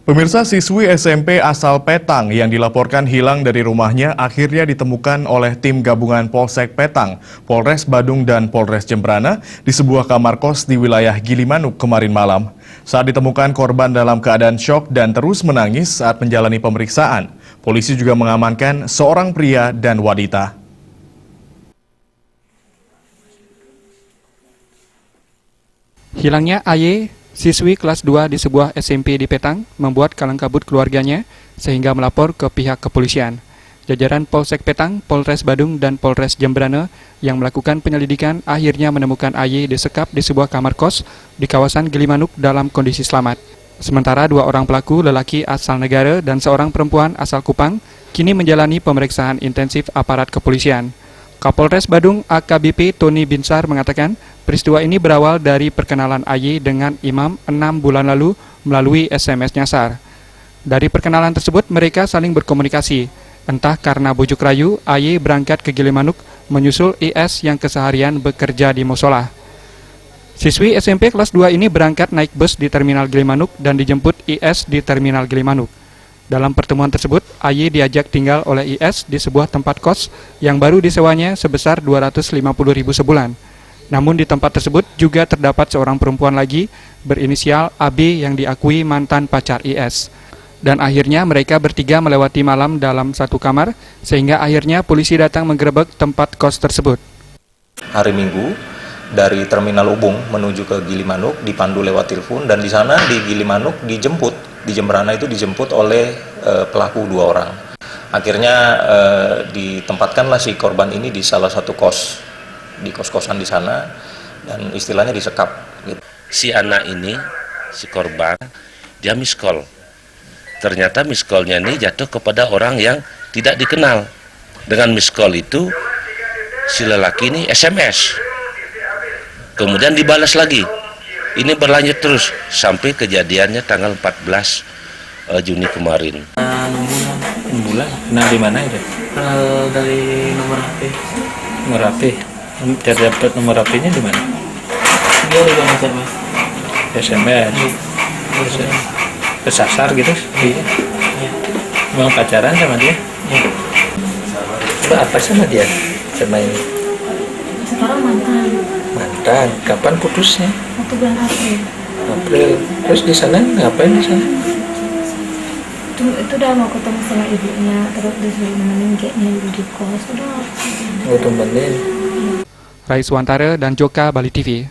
Pemirsa, siswi SMP asal Petang yang dilaporkan hilang dari rumahnya akhirnya ditemukan oleh tim gabungan Polsek Petang, Polres Badung dan Polres Jembrana di sebuah kamar kos di wilayah Gilimanuk kemarin malam. Saat ditemukan, korban dalam keadaan syok dan terus menangis saat menjalani pemeriksaan. Polisi juga mengamankan seorang pria dan wanita. Hilangnya AY, siswi kelas 2 di sebuah SMP di Petang, membuat kalang kabut keluarganya sehingga melapor ke pihak kepolisian. Jajaran Polsek Petang, Polres Badung, dan Polres Jembrana yang melakukan penyelidikan akhirnya menemukan AY disekap di sebuah kamar kos di kawasan Gilimanuk dalam kondisi selamat. Sementara dua orang pelaku, lelaki asal negara dan seorang perempuan asal Kupang, kini menjalani pemeriksaan intensif aparat kepolisian. Kapolres Badung AKBP Tony Binsar mengatakan peristiwa ini berawal dari perkenalan AY dengan imam 6 bulan lalu melalui SMS nyasar. Dari perkenalan tersebut mereka saling berkomunikasi. Entah karena bujuk rayu, AY berangkat ke Gilimanuk menyusul IS yang keseharian bekerja di musola. Siswi SMP kelas 2 ini berangkat naik bus di Terminal Gilimanuk dan dijemput IS di Terminal Gilimanuk. Dalam pertemuan tersebut, AY diajak tinggal oleh IS di sebuah tempat kos yang baru disewanya sebesar 250.000 sebulan. Namun di tempat tersebut juga terdapat seorang perempuan lagi berinisial AB yang diakui mantan pacar IS. Dan akhirnya mereka bertiga melewati malam dalam satu kamar, sehingga akhirnya polisi datang menggerebek tempat kos tersebut. Hari Minggu, dari Terminal Ubung menuju ke Gilimanuk dipandu lewat telepon, dan di sana di Gilimanuk dijemput. Di Jembrana itu dijemput oleh pelaku 2 orang. Akhirnya ditempatkanlah si korban ini di salah satu kos, di kos-kosan di sana, dan istilahnya disekap. Gitu. Si anak ini, si korban, dia miss call. Ternyata miss call-nya ini jatuh kepada orang yang tidak dikenal. Dengan miss call itu, si lelaki ini SMS. Kemudian dibalas lagi. Ini berlanjut terus sampai kejadiannya tanggal 14 Juni kemarin. Bulan? Kenal di mana itu? Kenal dari nomor HP. Nomor HP? Cari dapat nomor HP-nya di mana? Dia juga SMS. SMS? Kesasar gitu? Iya. Mau pacaran sama dia? Iya. Itu apa sama dia? Sama ini? Sekarang mantan. Mantan? Kapan putusnya? Waktu bulan April. April. Terus di sana ngapain di sana? Itu udah mau ketemu sama ibunya, terus disuruh nemenin kayaknya ibu di kos. Udah. Mau temenin? Rais Wantara dan Joka Bali TV.